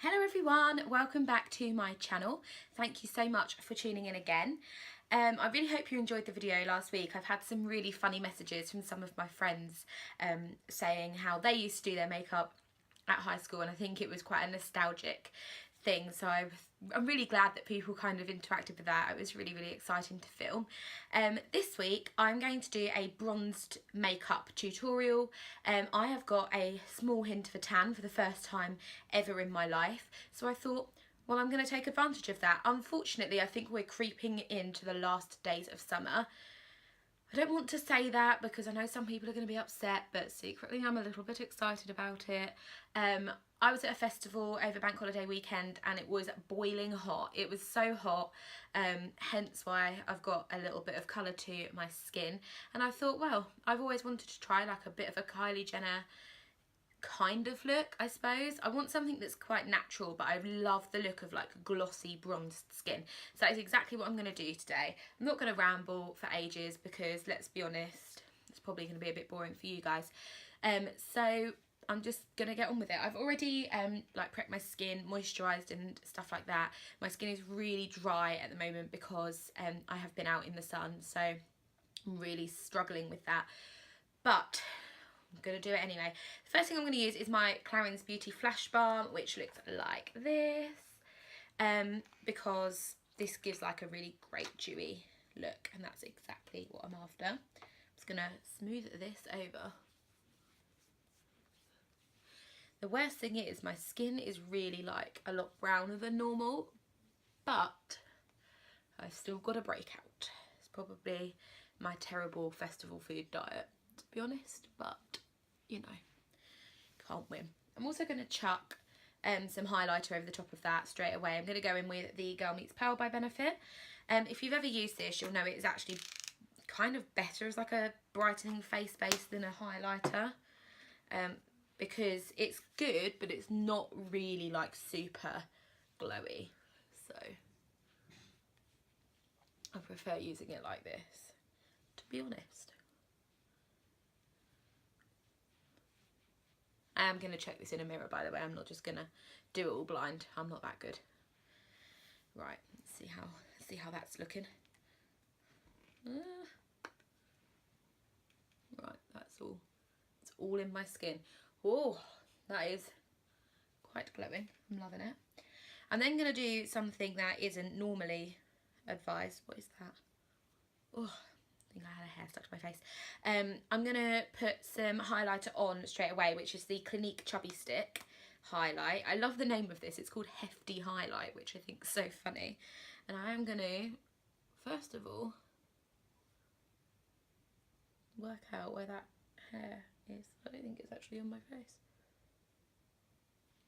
Hello everyone, welcome back to my channel. Thank you so much for tuning in again. I really hope you enjoyed the video last week. I've had some really funny messages from some of my friends saying how they used to do their makeup at high school, and I think it was quite a nostalgic thing, so I'm really glad that people kind of interacted with that. It was really exciting to film. This week I'm going to do a bronzed makeup tutorial. I have got a small hint of a tan for the first time ever in my life, so I thought, well, I'm going to take advantage of that. Unfortunately, I think we're creeping into the last days of summer. I don't want to say that because I know some people are going to be upset, but secretly I'm a little bit excited about it. I was at a festival over bank holiday weekend and it was boiling hot. It was so hot, hence why I've got a little bit of colour to my skin. And I thought, well, I've always wanted to try like a bit of a Kylie Jenner kind of look, I suppose. I want something that's quite natural, but I love the look of like glossy bronzed skin. So that is exactly what I'm going to do today. I'm not going to ramble for ages because, let's be honest, it's probably going to be a bit boring for you guys. So I'm just going to get on with it. I've already like prepped my skin, moisturised and stuff like that. My skin is really dry at the moment because I have been out in the sun, so I'm really struggling with that. But I'm going to do it anyway. The first thing I'm going to use is my Clarins Beauty Flash Balm, which looks like this, because this gives like a really great dewy look, and that's exactly what I'm after. I'm just going to smooth this over. The worst thing is my skin is really like a lot browner than normal, but I've still got a breakout. It's probably my terrible festival food diet, to be honest, but you know, can't win. I'm also going to chuck some highlighter over the top of that straight away. I'm going to go in with the Girl Meets Pearl by Benefit. If you've ever used this, you'll know it is actually kind of better as like a brightening face base than a highlighter, because it's good, but it's not really like super glowy. So I prefer using it like this, to be honest. I am going to check this in a mirror, by the way. I'm not just going to do it all blind. I'm not that good. Right, let's see how that's looking. Right, it's all in my skin. Oh, that is quite glowing. I'm loving it. I'm then going to do something that isn't normally advised. What is that? Oh, I think I had a hair stuck to my face. I'm going to put some highlighter on straight away, which is the Clinique Chubby Stick highlight. I love the name of this. It's called Hefty Highlight, which I think is so funny. And I am going to, first of all, work out where that hair is. I don't think it's actually on my face.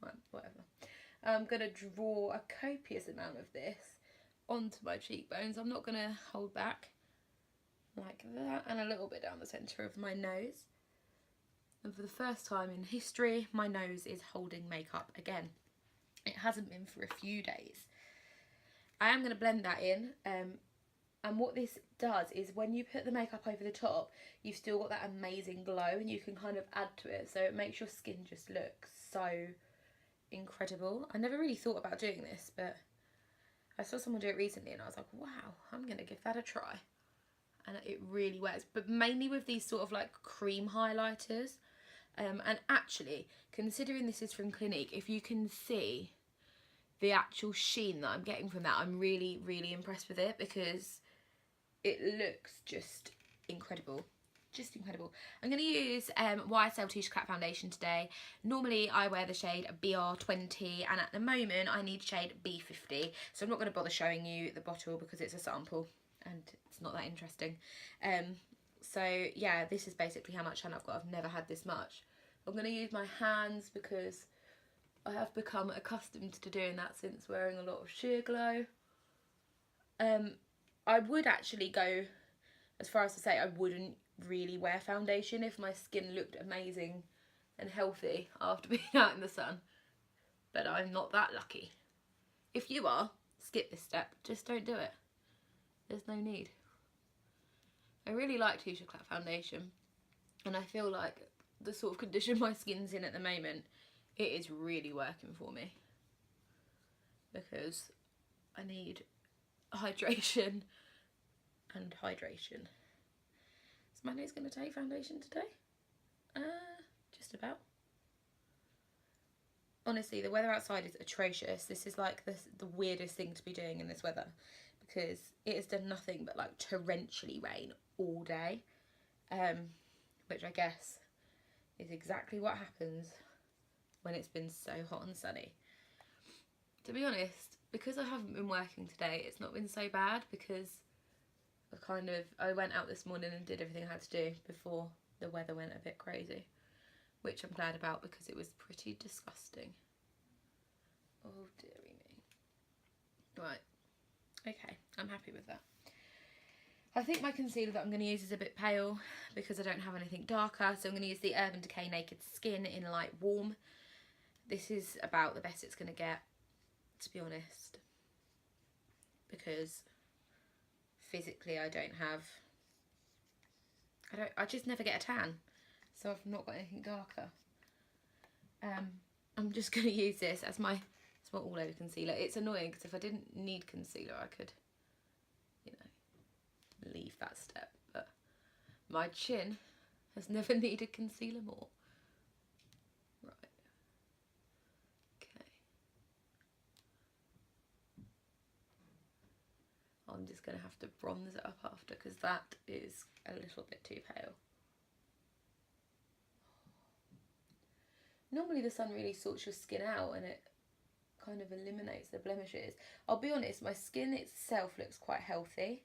Well, whatever. I'm going to draw a copious amount of this onto my cheekbones. I'm not going to hold back. Like that, and a little bit down the centre of my nose. And for the first time in history, my nose is holding makeup again. It hasn't been for a few days. I am going to blend that in, and what this does is when you put the makeup over the top, you've still got that amazing glow, and you can kind of add to it, so it makes your skin just look so incredible. I never really thought about doing this, but I saw someone do it recently and I was like, wow, I'm going to give that a try. And it really works, but mainly with these sort of like cream highlighters. And actually, considering this is from Clinique, if you can see the actual sheen that I'm getting from that, I'm really impressed with it, because it looks just incredible. Just incredible. I'm going to use YSL Touche Eclat foundation today. Normally I wear the shade BR20, and at the moment I need shade B50, so I'm not going to bother showing you the bottle because it's a sample and it's not that interesting. So yeah, this is basically how much tan I've got. I've never had this much. I'm going to use my hands because I have become accustomed to doing that since wearing a lot of Sheer Glow. I would actually go as far as to say I wouldn't really wear foundation if my skin looked amazing and healthy after being out in the sun, but I'm not that lucky. If you are, skip this step, just don't do it. There's no need. I really like Touche Eclat foundation, and I feel like the sort of condition my skin's in at the moment, it is really working for me. because I need hydration and hydration. Is my nose going to take foundation today? Just about. Honestly, the weather outside is atrocious. This is like the weirdest thing to be doing in this weather, because it has done nothing but like torrentially rain all day, which I guess is exactly what happens when it's been so hot and sunny. To be honest, because I haven't been working today, it's not been so bad, because I went out this morning and did everything I had to do before the weather went a bit crazy, which I'm glad about because it was pretty disgusting. Oh dearie me. Right, okay, I'm happy with that. I think my concealer that I'm going to use is a bit pale because I don't have anything darker, so I'm going to use the Urban Decay Naked Skin in Light Warm. This is about the best it's going to get, to be honest, because physically I just never get a tan, so I've not got anything darker. I'm just going to use this as my all over concealer. It's annoying because if I didn't need concealer I could, you know, leave that step, but my chin has never needed concealer more. Right, okay. I'm just going to have to bronze it up after because that is a little bit too pale. Normally the sun really sorts your skin out and it kind of eliminates the blemishes. I'll be honest, my skin itself looks quite healthy,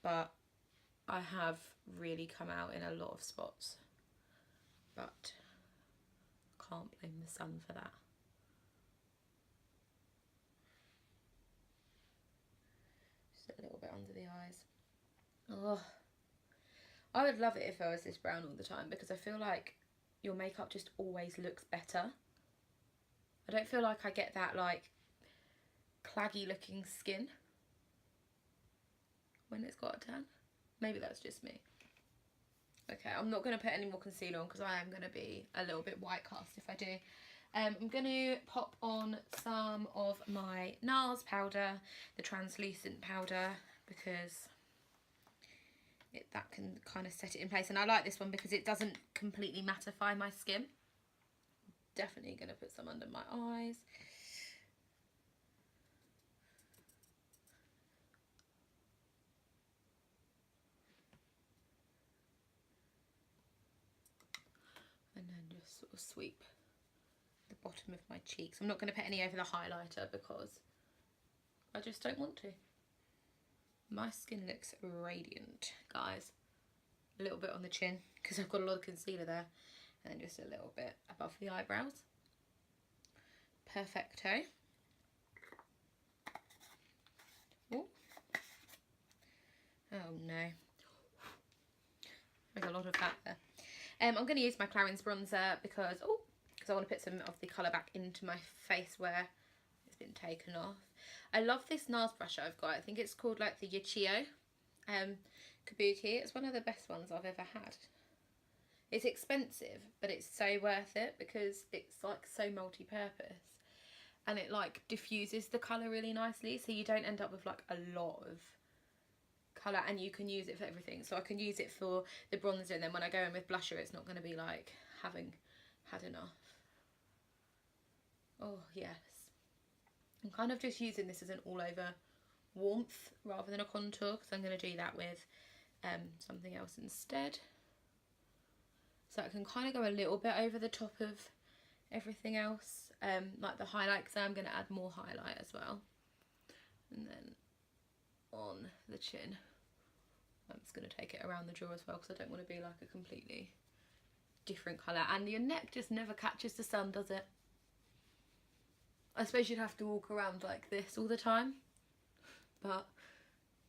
but I have really come out in a lot of spots. But can't blame the sun for that. Just a little bit under the eyes. Oh, I would love it if I was this brown all the time, because I feel like your makeup just always looks better. I don't feel like I get that like claggy looking skin when it's got a tan. Maybe that's just me. Okay, I'm not going to put any more concealer on because I am going to be a little bit white cast if I do. I'm going to pop on some of my NARS powder, the translucent powder, because that can kind of set it in place. And I like this one because it doesn't completely mattify my skin. Definitely going to put some under my eyes. And then just sort of sweep the bottom of my cheeks. I'm not going to put any over the highlighter because I just don't want to. My skin looks radiant, guys. A little bit on the chin because I've got a lot of concealer there. And then just a little bit above the eyebrows. Perfecto. Ooh. Oh no. There's a lot of that there. I'm going to use my Clarins bronzer because I want to put some of the colour back into my face where it's been taken off. I love this NARS brush I've got. I think it's called like the Yachio Kabuki. It's one of the best ones I've ever had. It's expensive, but it's so worth it because it's like so multi-purpose and it like diffuses the colour really nicely, so you don't end up with like a lot of colour, and you can use it for everything. So I can use it for the bronzer, and then when I go in with blusher it's not going to be like having had enough. Oh yes. I'm kind of just using this as an all over warmth rather than a contour, because I'm going to do that with something else instead. So I can kind of go a little bit over the top of everything else, like the highlight, because I'm going to add more highlight as well. And then on the chin, I'm just going to take it around the jaw as well, because I don't want to be like a completely different colour. And your neck just never catches the sun, does it? I suppose you'd have to walk around like this all the time, but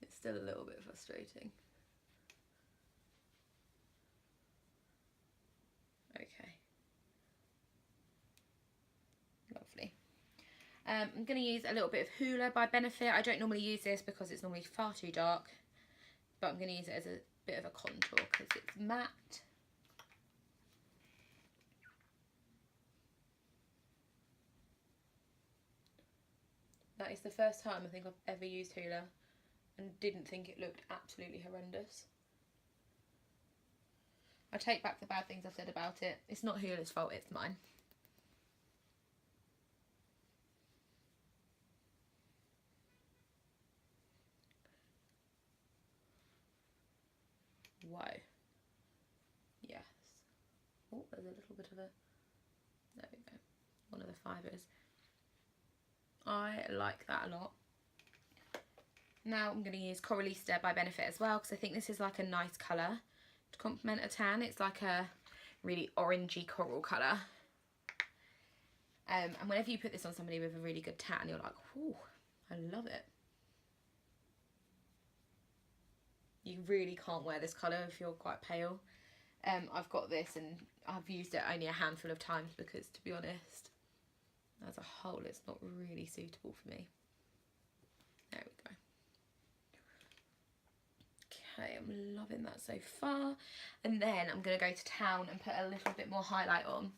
it's still a little bit frustrating. Okay. Lovely. I'm going to use a little bit of Hoola by Benefit. I don't normally use this because it's normally far too dark, but I'm going to use it as a bit of a contour because it's matte. That is the first time I think I've ever used Hoola and didn't think it looked absolutely horrendous. I take back the bad things I've said about it. It's not Hoola's fault, it's mine. Whoa. Yes. Oh, there's a little bit of a... There we go. One of the fibres. I like that a lot. Now I'm going to use Coralista by Benefit as well, because I think this is like a nice colour to complement a tan. It's like a really orangey coral colour. And whenever you put this on somebody with a really good tan, you're like, whew, I love it. You really can't wear this colour if you're quite pale. I've got this and I've used it only a handful of times because, to be honest, as a whole, it's not really suitable for me. There we go. Okay, I'm loving that so far. And then I'm going to go to town and put a little bit more highlight on,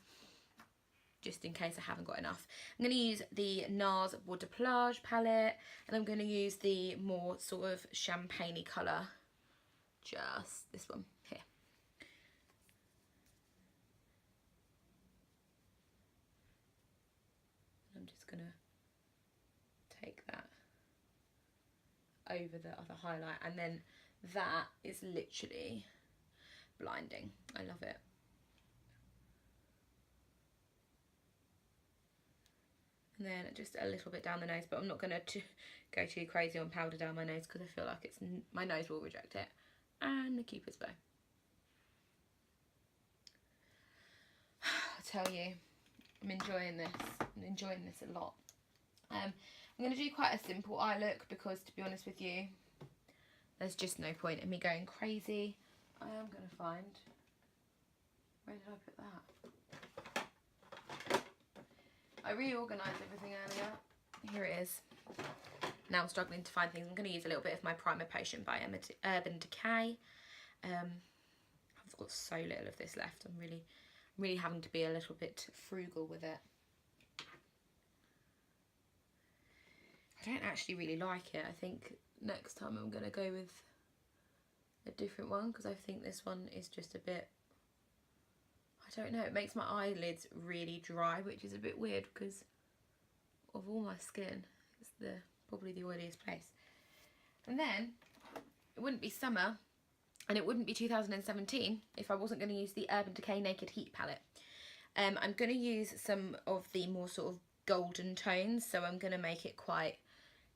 just in case I haven't got enough. I'm going to use the NARS Water Plage palette, and I'm going to use the more sort of champagne-y colour, just this one here. I'm just going to take that over the other highlight, and then that is literally blinding. I love it. And then just a little bit down the nose, but I'm not going to go too crazy on powder down my nose because I feel like my nose will reject it. And the Cupid's bow. I tell you, I'm enjoying this. I'm enjoying this a lot. I'm going to do quite a simple eye look because, to be honest with you, there's just no point in me going crazy. I am going to find... Where did I put that? I reorganised everything earlier. Here it is. Now I'm struggling to find things. I'm going to use a little bit of my primer potion by Urban Decay. I've got so little of this left. I'm really having to be a little bit frugal with it. I don't actually really like it. I think next time I'm going to go with a different one because I think this one is just a bit, I don't know, it makes my eyelids really dry, which is a bit weird because of all my skin. It's probably the oiliest place. And then it wouldn't be summer and it wouldn't be 2017 if I wasn't going to use the Urban Decay Naked Heat palette. I'm going to use some of the more sort of golden tones, so I'm going to make it quite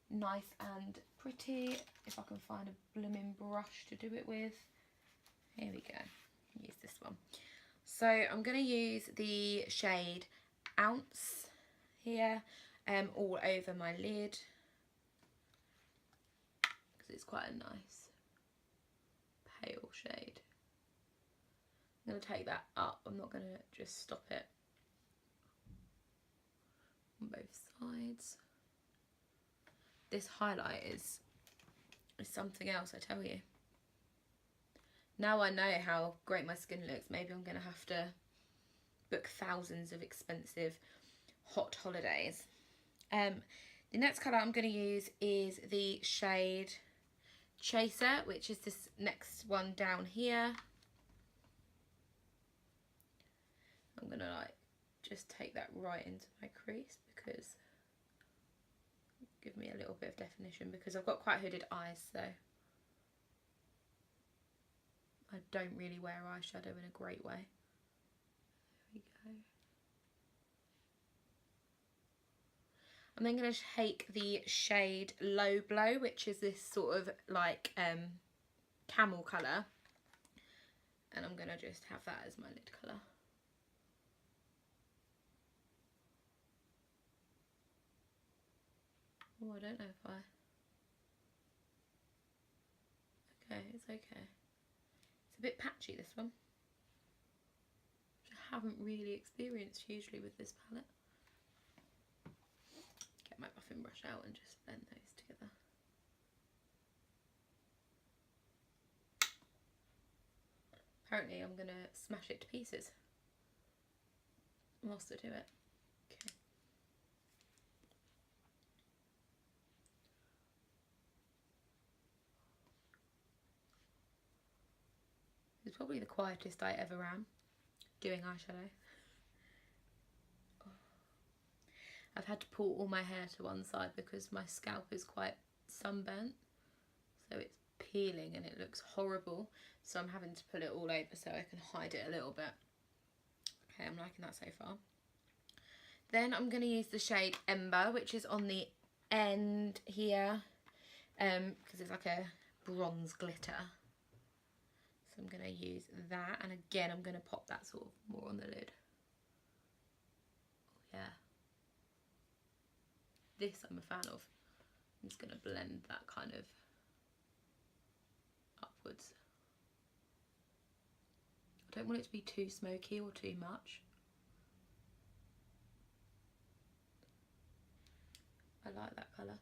nice and pretty. If I can find a blooming brush to do it with. Here we go. Use this one. So I'm going to use the shade Ounce here, all over my lid because it's quite a nice pale shade. I'm going to take that up. I'm not going to just stop it on both sides. This highlight is something else, I tell you. Now I know how great my skin looks, maybe I'm going to have to book thousands of expensive hot holidays. The next colour I'm going to use is the shade Chaser, which is this next one down here. I'm going to like just take that right into my crease because give me a little bit of definition because I've got quite hooded eyes, so I don't really wear eyeshadow in a great way. There we go. I'm then going to take the shade Low Blow, which is this sort of like camel colour, and I'm going to just have that as my lid colour. Oh, I don't know if okay, it's okay. It's a bit patchy, this one, which I haven't really experienced usually with this palette. Get my buffing brush out and just blend those together. Apparently I'm going to smash it to pieces whilst I do it. Okay. is probably the quietest I ever am doing eyeshadow. I've had to pull all my hair to one side because my scalp is quite sunburnt, so it's peeling and it looks horrible, so I'm having to pull it all over so I can hide it a little bit. Okay, I'm liking that so far. Then I'm going to use the shade Ember, which is on the end here, because it's like a bronze glitter. So I'm going to use that, and again I'm going to pop that sort of more on the lid. Oh yeah. This I'm a fan of. I'm just going to blend that kind of upwards. I don't want it to be too smoky or too much. I like that colour.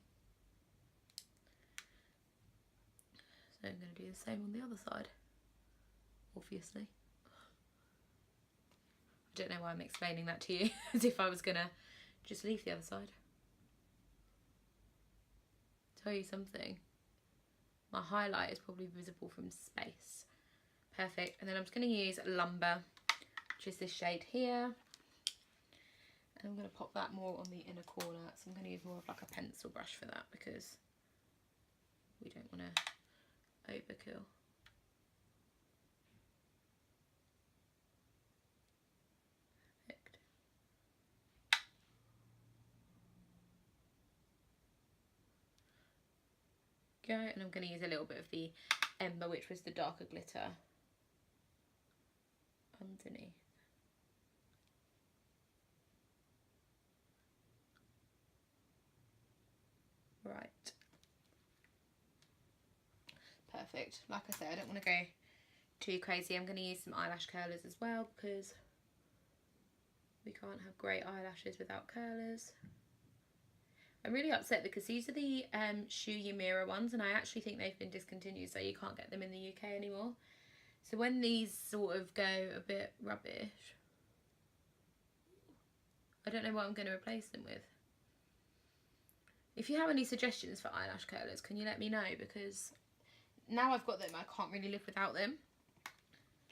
So I'm going to do the same on the other side, obviously. I don't know why I'm explaining that to you, as if I was going to just leave the other side. Tell you something, my highlight is probably visible from space. Perfect. And then I'm just going to use Lumber, which is this shade here. And I'm going to pop that more on the inner corner. So I'm going to use more of like a pencil brush for that because we don't want to overkill. Perfect. Go, and I'm going to use a little bit of the Ember, which was the darker glitter, underneath. Right. Perfect. Like I said, I don't want to go too crazy. I'm going to use some eyelash curlers as well because we can't have great eyelashes without curlers. I'm really upset because these are the Shu Mirror ones, and I actually think they've been discontinued, so you can't get them in the UK anymore. So when these sort of go a bit rubbish, I don't know what I'm going to replace them with. If you have any suggestions for eyelash curlers, can you let me know? Because now I've got them, I can't really live without them.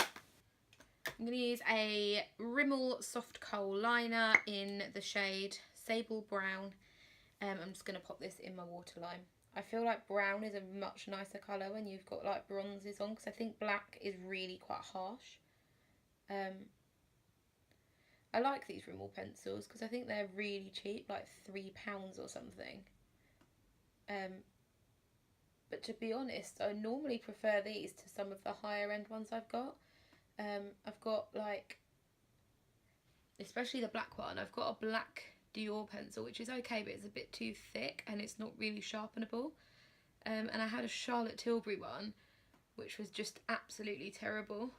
I'm going to use a Rimmel Soft Kohl liner in the shade Sable Brown. I'm just going to pop this in my waterline. I feel like brown is a much nicer colour when you've got like bronzes on, because I think black is really quite harsh. I like these Rimmel pencils because I think they're really cheap, like £3 or something. But to be honest, I normally prefer these to some of the higher end ones I've got. I've got like, especially the black one, I've got a black Dior pencil, which is okay, but it's a bit too thick and it's not really sharpenable. And I had a Charlotte Tilbury one, which was just absolutely terrible.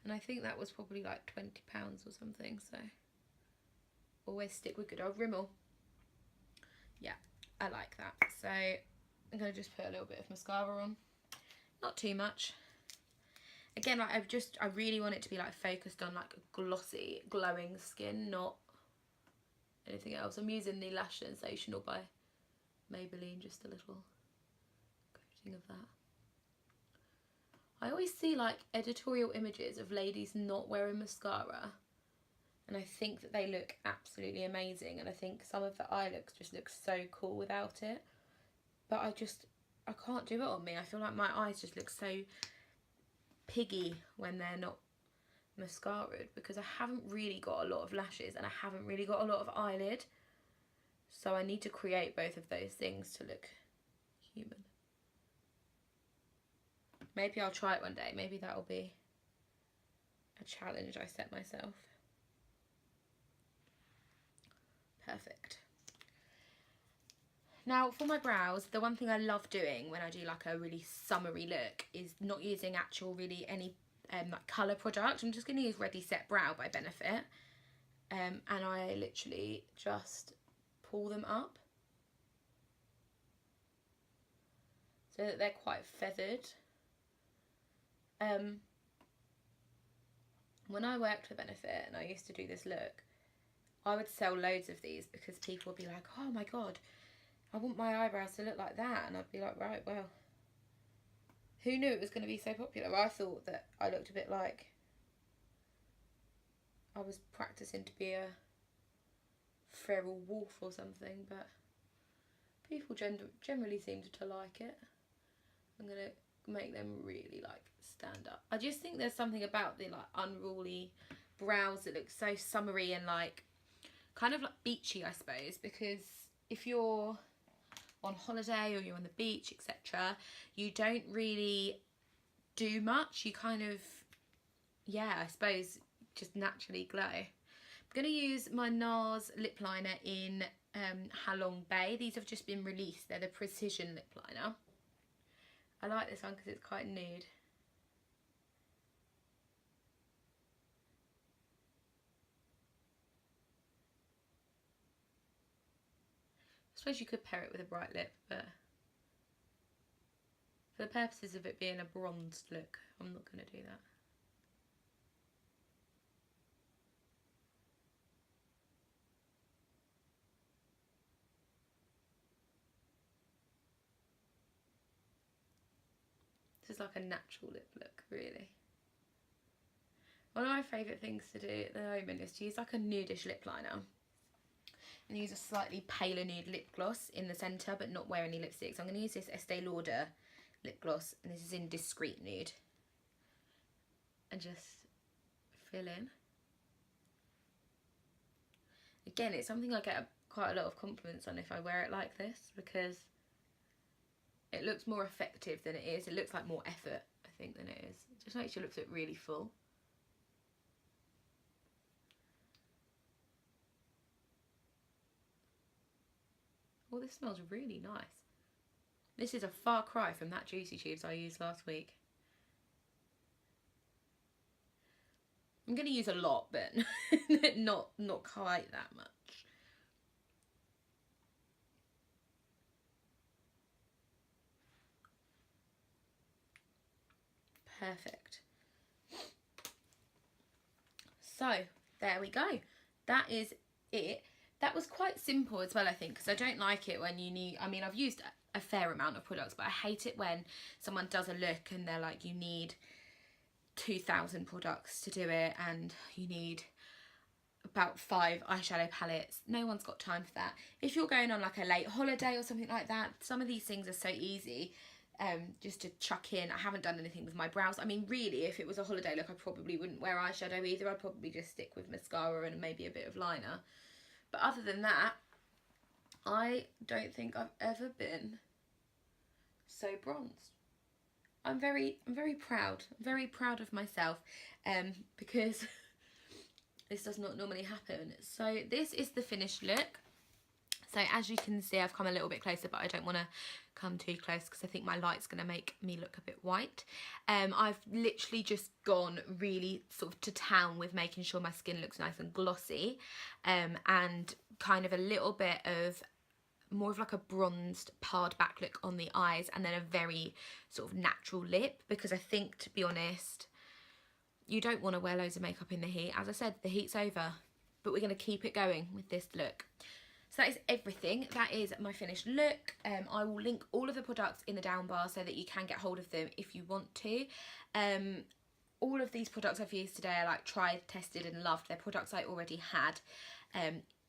And I think that was probably like £20 or something, so always stick with good old Rimmel. Yeah, I like that. So I'm going to just put a little bit of mascara on. Not too much. Again, like I really want it to be like focused on like glossy, glowing skin, not anything else. I'm using the Lash Sensational by Maybelline, just a little coating of that. I always see like editorial images of ladies not wearing mascara, and I think that they look absolutely amazing, and I think some of the eye looks just look so cool without it, but I can't do it on me. I feel like my eyes just look so piggy when they're not mascaraed, because I haven't really got a lot of lashes and I haven't really got a lot of eyelid, so I need to create both of those things to look human. Maybe I'll try it one day. Maybe that'll be a challenge I set myself. Perfect. Now for my brows, the one thing I love doing when I do like a really summery look is not using actual really any like colour product. I'm just going to use Ready Set Brow by Benefit, and I literally just pull them up so that they're quite feathered. When I worked for Benefit and I used to do this look, I would sell loads of these because people would be like, oh my god, I want my eyebrows to look like that, and I'd be like, right, well, Who knew it was going to be so popular? I thought that I looked a bit like I was practicing to be a feral wolf or something, but people generally seemed to like it. I'm going to make them really like stand up. I just think there's something about the like unruly brows that look so summery and like kind of like beachy, I suppose, because if you're on holiday or you're on the beach, etc., you don't really do much. You kind of, yeah, I suppose just naturally glow. I'm going to use my NARS lip liner in Halong Bay. These have just been released. They're the Precision lip liner. I like this one because it's quite nude. I suppose you could pair it with a bright lip, but for the purposes of it being a bronzed look, I'm not going to do that. This is like a natural lip look, really. One of my favourite things to do at the moment is to use like a nudish lip liner and use a slightly paler nude lip gloss in the centre but not wear any lipstick. So I'm going to use this Estee Lauder lip gloss, and this is in Discreet Nude, and just fill in. Again, it's something I get quite a lot of compliments on if I wear it like this, because it looks more effective than it is. It looks like more effort, I think, than it is. It just makes you look really full. Oh, this smells really nice. This is a far cry from that Juicy Tubes I used last week. I'm going to use a lot, but not quite that much. Perfect. So there we go. That is it. That was quite simple as well, I think, because I don't like it when you need, I mean, I've used a fair amount of products, but I hate it when someone does a look and they're like, you need 2,000 products to do it and you need about 5 eyeshadow palettes. No one's got time for that. If you're going on like a late holiday or something like that, some of these things are so easy just to chuck in. I haven't done anything with my brows. I mean, really, if it was a holiday look, I probably wouldn't wear eyeshadow either. I'd probably just stick with mascara and maybe a bit of liner. But other than that, I don't think I've ever been so bronzed. I'm very proud. I'm very proud of myself because this does not normally happen. So this is the finished look. So as you can see, I've come a little bit closer, but I don't want to come too close because I think my light's going to make me look a bit white. I've literally just gone really sort of to town with making sure my skin looks nice and glossy, and kind of a little bit of more of like a bronzed pared back look on the eyes, and then a very sort of natural lip, because I think, to be honest, you don't want to wear loads of makeup in the heat. As I said, the heat's over, but we're going to keep it going with this look. So that is everything. That is my finished look. I will link all of the products in the down bar so that you can get hold of them if you want to. All of these products I've used today are like tried, tested and loved. They're products I already had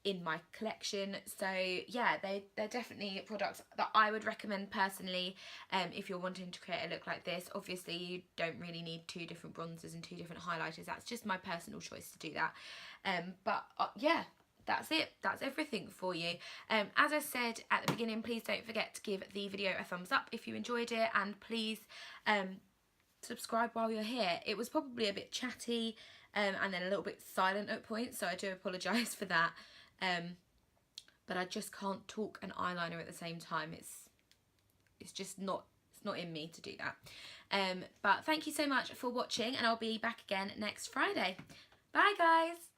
in my collection. So yeah, they're definitely products that I would recommend personally if you're wanting to create a look like this. Obviously you don't really need 2 different bronzers and 2 different highlighters. That's just my personal choice to do that. But yeah, that's it. That's everything for you. As I said at the beginning, please don't forget to give the video a thumbs up if you enjoyed it, and please subscribe while you're here. It was probably a bit chatty and then a little bit silent at points, so I do apologise for that. But I just can't talk and eyeliner at the same time. It's just not, it's not in me to do that. But thank you so much for watching, and I'll be back again next Friday. Bye guys.